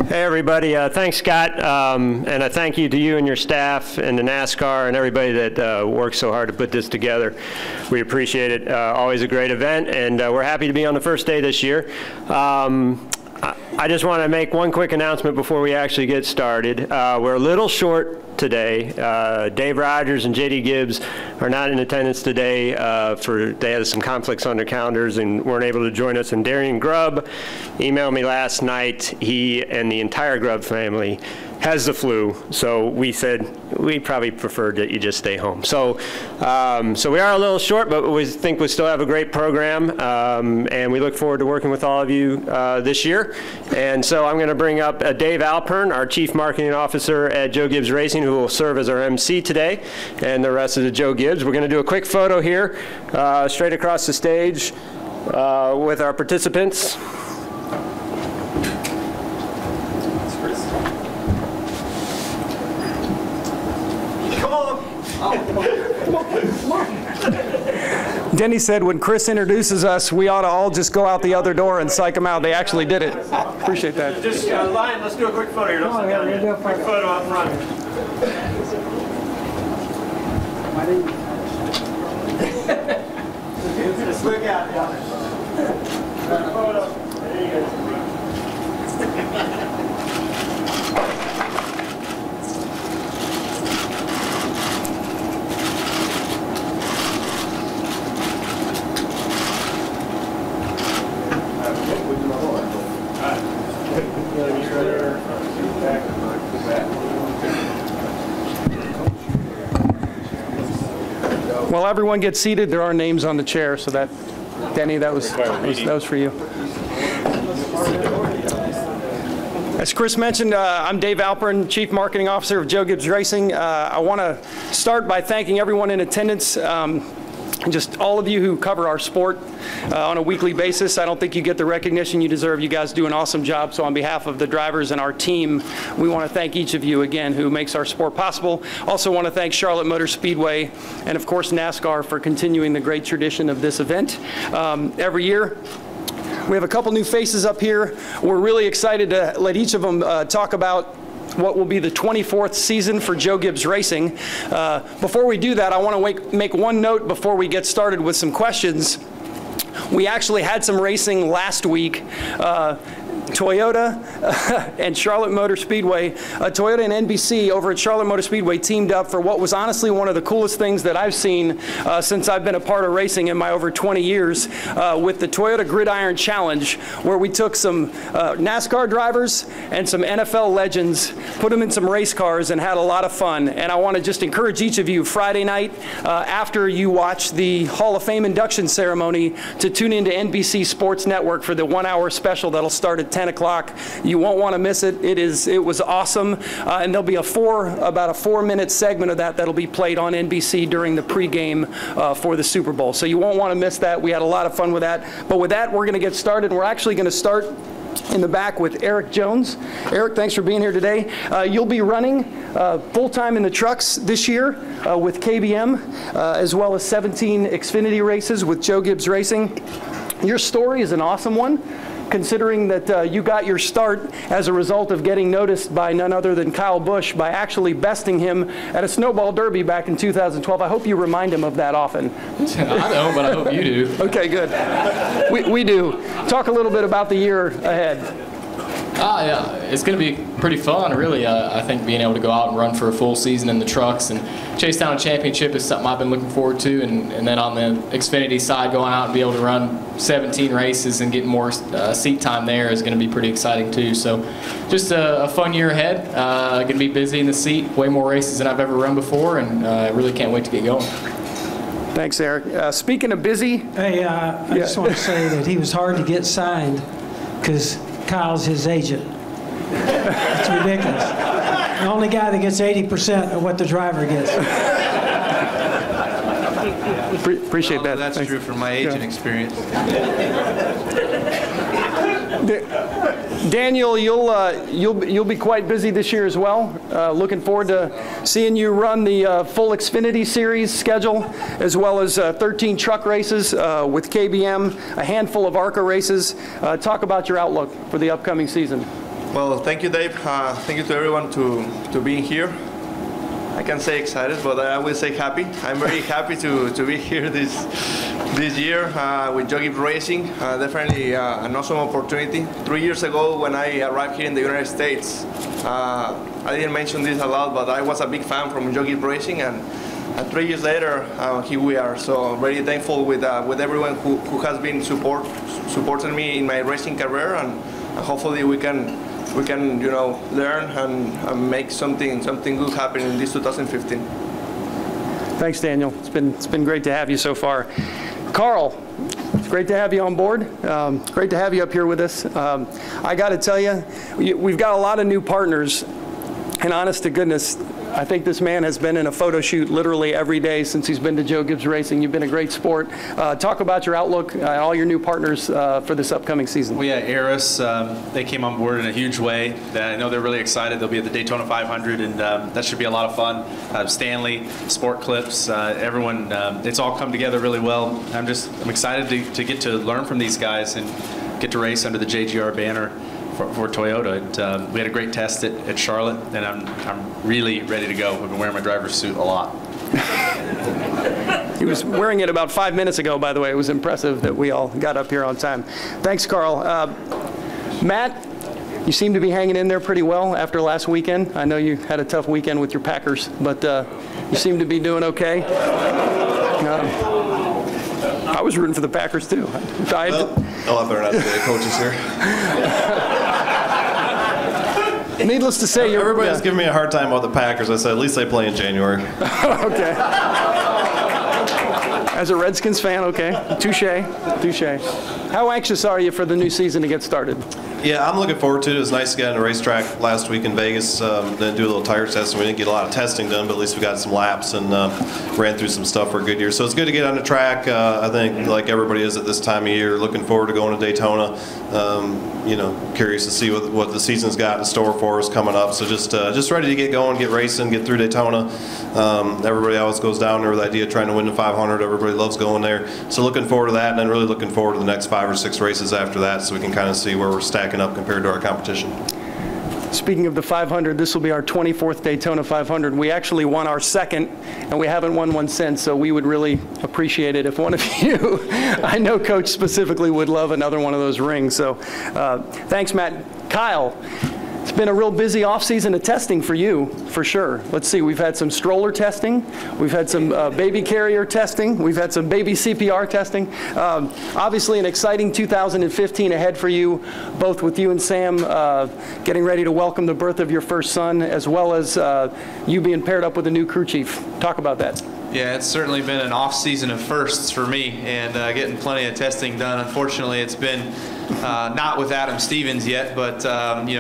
Hey everybody, thanks Scott, and a thank you to you and your staff and the NASCAR and everybody that worked so hard to put this together. We appreciate it. Always a great event, and we're happy to be on the first day this year. I just want to make one quick announcement before we actually get started. We're a little short today. Dave Rogers and JD Gibbs are not in attendance today. They had some conflicts on their calendars and weren't able to join us. And Darian Grubb emailed me last night. He and the entire Grubb family has the flu, so we said we probably preferred that you just stay home. So, so we are a little short, but we think we still have a great program, and we look forward to working with all of you this year. And so I'm going to bring up Dave Alpern, our Chief Marketing Officer at Joe Gibbs Racing, who will serve as our MC today, and the rest of the Joe Gibbs. We're going to do a quick photo here, straight across the stage with our participants. Denny said when Chris introduces us, we ought to all just go out the other door and psych them out. They actually did it. Appreciate that. Just Lion, let's do a quick photo here. Don't sit down yet. Quick photo up front. Just look out. Photo. There you go. While everyone gets seated, there are names on the chair, so that, Denny, that was for you. As Chris mentioned, I'm Dave Alpern, Chief Marketing Officer of Joe Gibbs Racing. I want to start by thanking everyone in attendance. Just all of you who cover our sport on a weekly basis. I don't think you get the recognition you deserve. You guys do an awesome job. So on behalf of the drivers and our team, we want to thank each of you again who makes our sport possible. Also want to thank Charlotte Motor Speedway and of course NASCAR for continuing the great tradition of this event every year. We have a couple new faces up here. We're really excited to let each of them talk about what will be the 24th season for Joe Gibbs Racing. Before we do that, I want to make one note before we get started with some questions. We actually had some racing last week. Toyota and Charlotte Motor Speedway, Toyota and NBC over at Charlotte Motor Speedway teamed up for what was honestly one of the coolest things that I've seen since I've been a part of racing in my over 20 years with the Toyota Gridiron Challenge, where we took some NASCAR drivers and some NFL legends, put them in some race cars and had a lot of fun. And I want to just encourage each of you Friday night after you watch the Hall of Fame induction ceremony to tune into NBC Sports Network for the 1-hour special that'll start at 10 o'clock. You won't want to miss it. It was awesome. And there'll be about a 4-minute segment of that'll be played on NBC during the pregame for the Super Bowl. So you won't want to miss that. We had a lot of fun with that. But with that, we're going to get started. We're actually going to start in the back with Eric Jones. Eric, thanks for being here today. You'll be running full-time in the trucks this year with KBM, as well as 17 Xfinity races with Joe Gibbs Racing. Your story is an awesome one, considering that you got your start as a result of getting noticed by none other than Kyle Busch by actually besting him at a snowball derby back in 2012. I hope you remind him of that often. I don't, but I hope you do. Okay, good. We do. Talk a little bit about the year ahead. Yeah, it's going to be pretty fun, really. I think being able to go out and run for a full season in the trucks and chase down a championship is something I've been looking forward to. And then on the Xfinity side, going out and be able to run 17 races and getting more seat time there is going to be pretty exciting too. So just a fun year ahead. Going to be busy in the seat, way more races than I've ever run before, and I really can't wait to get going. Thanks, Eric. Speaking of busy. Hey, I just want to say that he was hard to get signed because Kyle's his agent. It's ridiculous. The only guy that gets 80% of what the driver gets. Appreciate that. That's true from my agent experience. Daniel, you'll be quite busy this year as well. Looking forward to seeing you run the full Xfinity Series schedule, as well as 13 truck races with KBM, a handful of ARCA races. Talk about your outlook for the upcoming season. Well, thank you, Dave. Thank you to everyone to being here. I can say excited, but I will say happy. I'm very happy to be here this year with Gibbs Racing. Definitely an awesome opportunity. 3 years ago, when I arrived here in the United States, I didn't mention this a lot, but I was a big fan from Gibbs Racing, and 3 years later, here we are. So very thankful with everyone who has been supporting me in my racing career, and hopefully we can learn and make something good happen in this 2015. Thanks, Daniel. It's been great to have you so far. Carl, it's great to have you on board. Great to have you up here with us. I got to tell you, we've got a lot of new partners, and honest to goodness, I think this man has been in a photo shoot literally every day since he's been to Joe Gibbs Racing. You've been a great sport. Talk about your outlook and all your new partners for this upcoming season. Well, yeah, Eris, they came on board in a huge way. I know they're really excited. They'll be at the Daytona 500, and that should be a lot of fun. Stanley, Sport Clips, everyone, it's all come together really well. I'm excited to get to learn from these guys and get to race under the JGR banner for Toyota. And, we had a great test at Charlotte, and I'm really ready to go. I've been wearing my driver's suit a lot. He was wearing it about 5 minutes ago, by the way. It was impressive that we all got up here on time. Thanks, Carl. Matt, you seem to be hanging in there pretty well after last weekend. I know you had a tough weekend with your Packers, but you seem to be doing okay. I was rooting for the Packers, too. A lot better not to the coaches here. Needless to say, everybody's giving me a hard time about the Packers. I said, at least they play in January. Okay. As a Redskins fan, okay. Touche. How anxious are you for the new season to get started? Yeah, I'm looking forward to it. It was nice to get on the racetrack last week in Vegas. Then do a little tire testing. We didn't get a lot of testing done, but at least we got some laps and ran through some stuff for a good year. So it's good to get on the track. I think, like everybody is at this time of year, looking forward to going to Daytona. Curious to see what the season's got in store for us coming up. So just ready to get going, get racing, get through Daytona. Everybody always goes down there with the idea of trying to win the 500. Everybody loves going there. So looking forward to that, and then really looking forward to the next 5 or 6 races after that, so we can kind of see where we're stacking up compared to our competition. Speaking of the 500, this will be our 24th Daytona 500. We actually won our second, and we haven't won one since, so we would really appreciate it if one of you, I know Coach specifically, would love another one of those rings. So thanks, Matt. Kyle, it's been a real busy off-season of testing for you, for sure. Let's see, we've had some stroller testing, we've had some baby carrier testing, we've had some baby CPR testing. Obviously an exciting 2015 ahead for you, both with you and Sam getting ready to welcome the birth of your first son, as well as you being paired up with a new crew chief. Talk about that. Yeah, it's certainly been an off-season of firsts for me, and getting plenty of testing done. Unfortunately, it's been not with Adam Stevens yet, but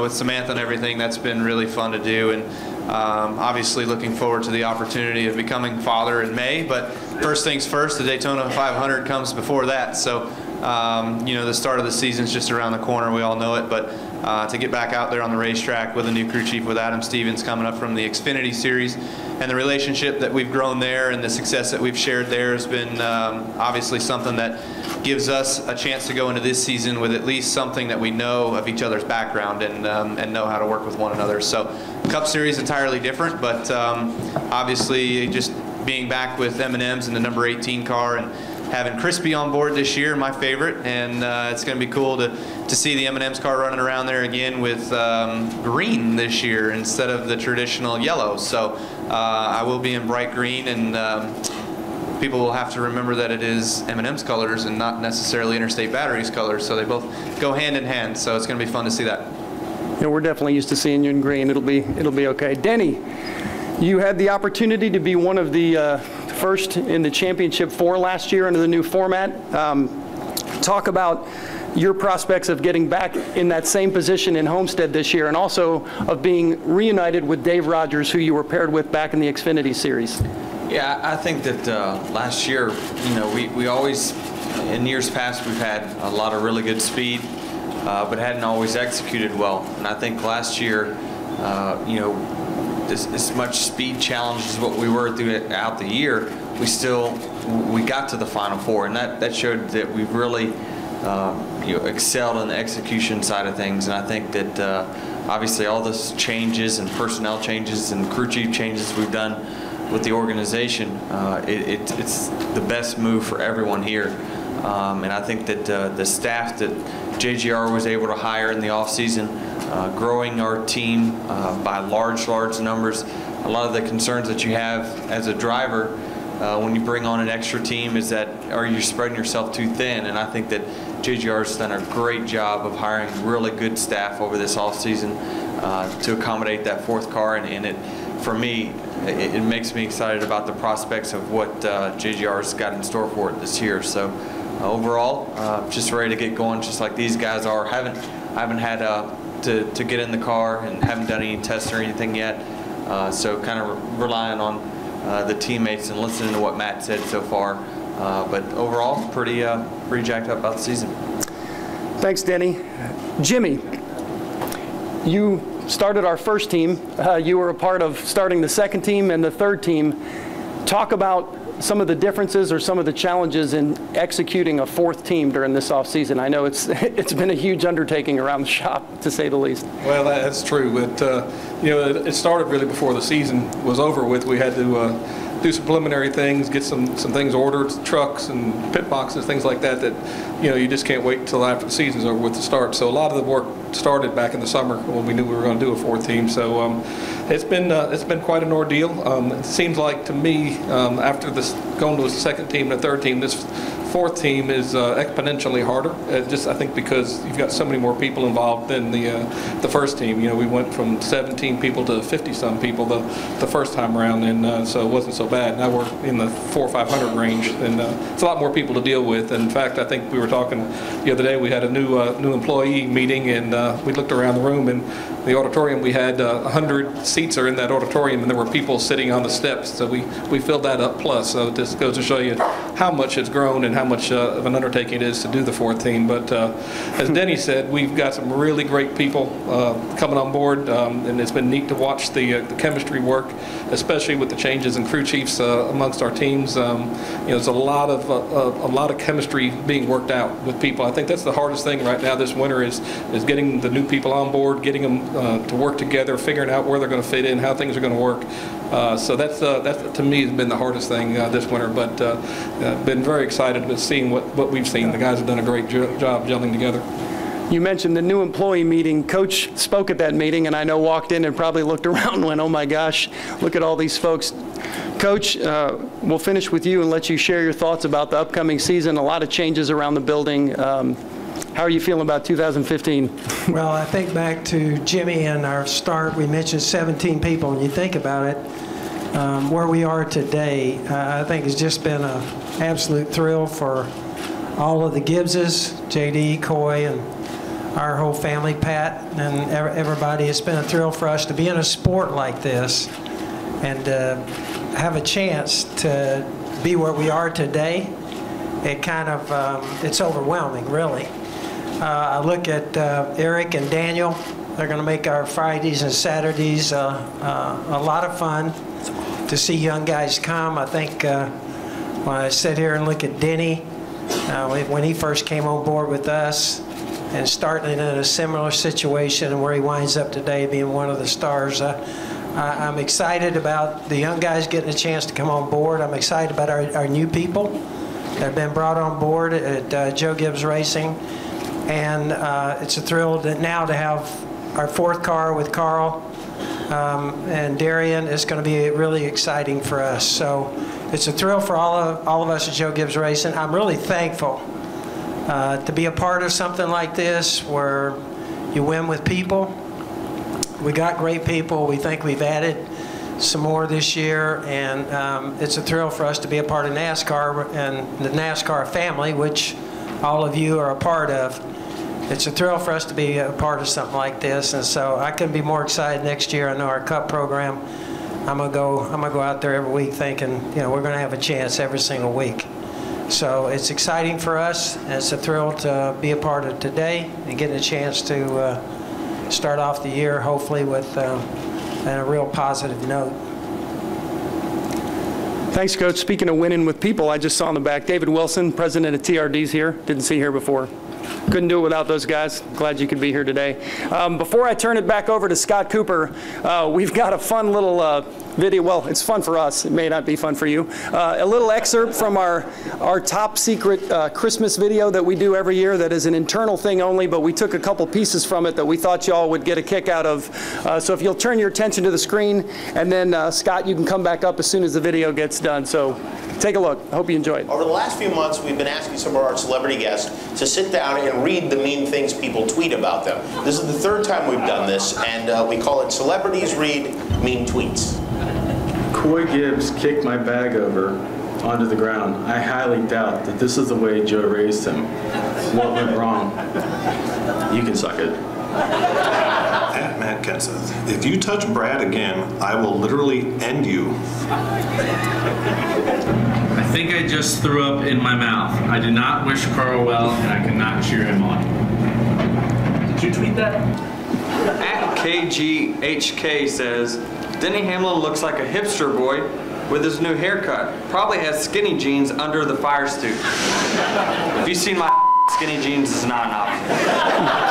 with Samantha and everything, that's been really fun to do. And obviously looking forward to the opportunity of becoming father in May. But first things first, the Daytona 500 comes before that. So the start of the season is just around the corner. We all know it, but to get back out there on the racetrack with a new crew chief, with Adam Stevens coming up from the Xfinity Series, and the relationship that we've grown there and the success that we've shared there has been obviously something that gives us a chance to go into this season with at least something that we know of each other's background and know how to work with one another. So Cup Series entirely different, but obviously just being back with M&M's in the number 18 car and having Crispy on board this year, my favorite, and it's going to be cool to see the M&M's car running around there again with green this year instead of the traditional yellow. So I will be in bright green, and people will have to remember that it is M&M's colors and not necessarily Interstate Batteries colors, so they both go hand in hand. So it's going to be fun to see that. Yeah, we're definitely used to seeing you in green. It'll be okay. Denny, you had the opportunity to be one of the first in the Championship 4 last year under the new format. Talk about your prospects of getting back in that same position in Homestead this year, and also of being reunited with Dave Rogers, who you were paired with back in the Xfinity Series. Yeah, I think that last year, we always, in years past, we've had a lot of really good speed, but hadn't always executed well. And I think last year, as much speed challenge as what we were throughout the year, we got to the Final Four, and that showed that we've really excelled in the execution side of things. And I think that obviously all those changes and personnel changes and crew chief changes we've done with the organization, it's the best move for everyone here. And I think that the staff that JGR was able to hire in the offseason, growing our team by large numbers. A lot of the concerns that you have as a driver when you bring on an extra team is that are you spreading yourself too thin? And I think that JGR has done a great job of hiring really good staff over this offseason to accommodate that fourth car. And it, for me, it makes me excited about the prospects of what JGR's got in store for it this year. So overall, just ready to get going, just like these guys are. I haven't had to get in the car and haven't done any tests or anything yet. So kind of relying on the teammates and listening to what Matt said so far. But overall, pretty jacked up about the season. Thanks, Denny. Jimmy, you started our first team. You were a part of starting the second team and the third team. Talk about some of the differences or some of the challenges in executing a fourth team during this offseason. I know it's been a huge undertaking around the shop, to say the least. Well, that's true. It started really before the season was over with. We had to do some preliminary things, get some things ordered, trucks and pit boxes, things like that you just can't wait until after the season's over with to start. So a lot of the work started back in the summer when we knew we were going to do a fourth team. So it's been quite an ordeal. It seems like to me after this going to a second team and a third team, this fourth team is exponentially harder. I think because you've got so many more people involved than the first team. We went from 17 people to 50-some people the first time around, and so it wasn't so bad. Now we're in the 400 or 500 range, and it's a lot more people to deal with. And in fact, I think we were talking the other day. We had a new employee meeting, and we looked around the room, and the auditorium we had 100 seats are in that auditorium, and there were people sitting on the steps. So we filled that up plus. So this goes to show you how much it's grown and how much of an undertaking it is to do the fourth team. But as Denny said, we've got some really great people coming on board, and it's been neat to watch the chemistry work, especially with the changes in crew chiefs amongst our teams. There's a lot of chemistry being worked out with people. I think that's the hardest thing right now this winter is getting the new people on board, getting them to work together, figuring out where they're going to fit in, how things are going to work. So that's to me has been the hardest thing this winter. But been very excited with seeing what we've seen. The guys have done a great job gelling together. You mentioned the new employee meeting. Coach spoke at that meeting, and I know walked in and probably looked around and went, oh my gosh, look at all these folks. Coach, we'll finish with you and let you share your thoughts about the upcoming season. A lot of changes around the building. How are you feeling about 2015? Well, I think back to Jimmy and our start, we mentioned 17 people. When you think about it, where we are today, I think it's just been an absolute thrill for all of the Gibbses, JD, Coy, and our whole family, Pat, and everybody. It's been a thrill for us to be in a sport like this and have a chance to be where we are today. It kind of, it's overwhelming, really. I look at Eric and Daniel. They're going to make our Fridays and Saturdays a lot of fun to see young guys come. I think when I sit here and look at Denny, when he first came on board with us and starting in a similar situation and where he winds up today being one of the stars, I'm excited about the young guys getting a chance to come on board. I'm excited about our new people that have been brought on board at Joe Gibbs Racing. And it's a thrill now to have our fourth car with Carl and Darian. It's going to be really exciting for us. So it's a thrill for all of us at Joe Gibbs Racing. I'm really thankful to be a part of something like this where you win with people. We got great people. We think we've added some more this year, and it's a thrill for us to be a part of NASCAR and the NASCAR family, which all of you are a part of. It's a thrill for us to be a part of something like this, and so I couldn't be more excited next year. I know our Cup program, I'm gonna go out there every week thinking, we're gonna have a chance every single week. So it's exciting for us, and it's a thrill to be a part of today and getting a chance to start off the year hopefully with a real positive note. Thanks, Coach. Speaking of winning with people, I just saw in the back, David Wilson, president of TRD's here. Didn't see here before. couldn't do it without those guys. Glad you could be here today. Before I turn it back over to Scott Cooper, we've got a fun little video. Well, it's fun for us. It may not be fun for you. A little excerpt from our top secret Christmas video that we do every year that is an internal thing only, but we took a couple pieces from it that we thought y'all would get a kick out of. So if you'll turn your attention to the screen, and then Scott, you can come back up as soon as the video gets done. So take a look. I hope you enjoy it. Over the last few months, we've been asking some of our celebrity guests to sit down and read the mean things people tweet about them. This is the third time we've done this, and we call it Celebrities Read Mean Tweets. Coy Gibbs kicked my bag over onto the ground. I highly doubt that this is the way Joe raised him. What went wrong? You can suck it. At Matt Kenseth, if you touch Brad again, I will literally end you. I think I just threw up in my mouth. I do not wish Carl well, and I cannot cheer him on. Did you tweet that? At KGHK says, Denny Hamlin looks like a hipster boy with his new haircut. Probably has skinny jeans under the fire suit. If you've seen my skinny jeans, is not an option.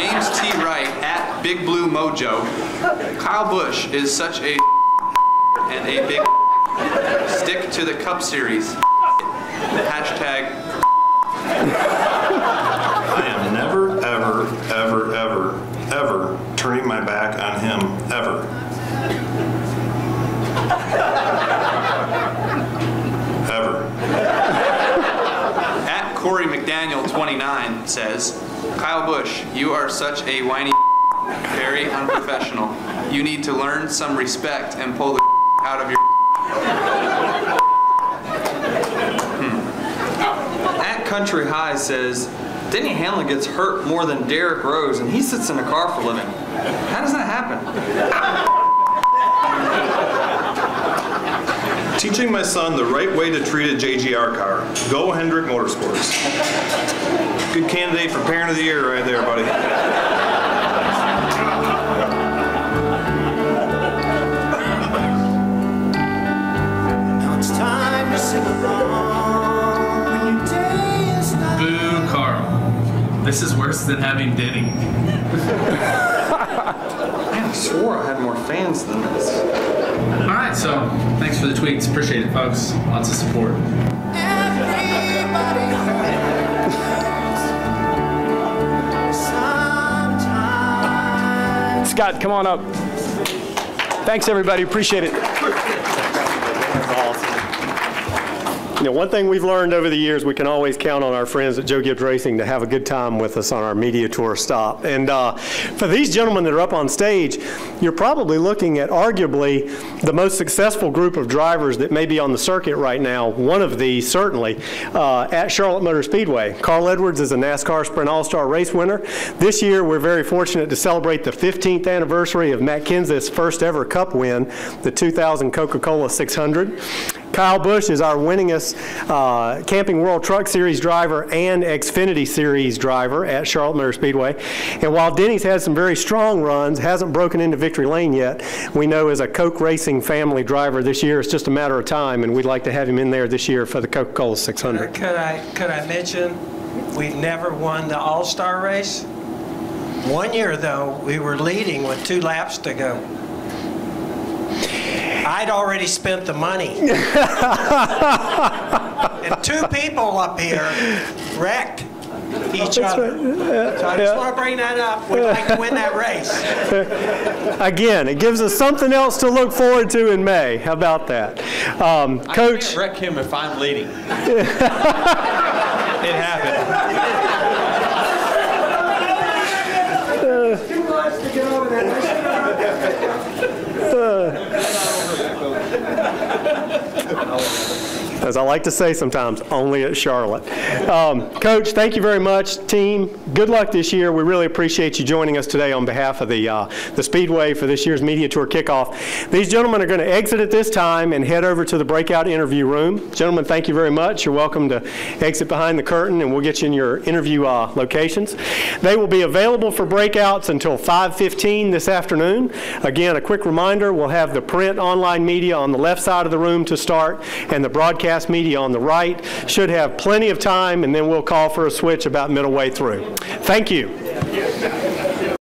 James T. Wright at Big Blue Mojo. Kyle Busch is such a and a big stick to the Cup Series. Hashtag. I am never, ever, ever, ever, ever turning my back on him, ever. Ever. At Corey McDaniel 29 says, Kyle Busch, you are such a whiny very unprofessional. You need to learn some respect and pull the out of your At Country High says, Denny Hamlin gets hurt more than Derrick Rose, and he sits in a car for a living. How does that happen? Teaching my son the right way to treat a JGR car. Go Hendrick Motorsports. Good candidate for Parent of the Year right there, buddy. Now it's time to sing along when your day is done. Boo, Carl. This is worse than having Denny. Man, I swore I had more fans than this. All right, so thanks for the tweets. Appreciate it, folks. Lots of support. Everybody hurts sometimes. Scott, come on up. Thanks, everybody. Appreciate it. You know, one thing we've learned over the years, we can always count on our friends at Joe Gibbs Racing to have a good time with us on our media tour stop. And for these gentlemen that are up on stage, you're probably looking at arguably the most successful group of drivers that may be on the circuit right now. One of these, certainly, at Charlotte Motor Speedway. Carl Edwards is a NASCAR Sprint All-Star race winner. This year, we're very fortunate to celebrate the 15th anniversary of Matt Kenseth's first ever Cup win, the 2000 Coca-Cola 600. Kyle Busch is our winningest Camping World Truck Series driver and Xfinity Series driver at Charlotte Motor Speedway. And while Denny's had some very strong runs, hasn't broken into victory lane yet, we know as a Coke Racing family driver this year, it's just a matter of time, and we'd like to have him in there this year for the Coca-Cola 600. Could I mention we've never won the All-Star race? One year, though, we were leading with 2 laps to go. I'd already spent the money. And 2 people up here wrecked each other. So I just want to bring that up. We'd like to win that race. Again, it gives us something else to look forward to in May. How about that? Coach? I can't wreck him if I'm leading. It happened. Too much to get over that. As I like to say sometimes, only at Charlotte. Coach, thank you very much. Team, good luck this year. We really appreciate you joining us today on behalf of the Speedway for this year's media tour kickoff. These gentlemen are going to exit at this time and head over to the breakout interview room. Gentlemen, thank you very much. You're welcome to exit behind the curtain, and we'll get you in your interview locations. They will be available for breakouts until 5:15 this afternoon. Again, a quick reminder, we'll have the print online media on the left side of the room to start, and the broadcast broadcast media on the right. Should have plenty of time, and then we'll call for a switch about middle way through. Thank you.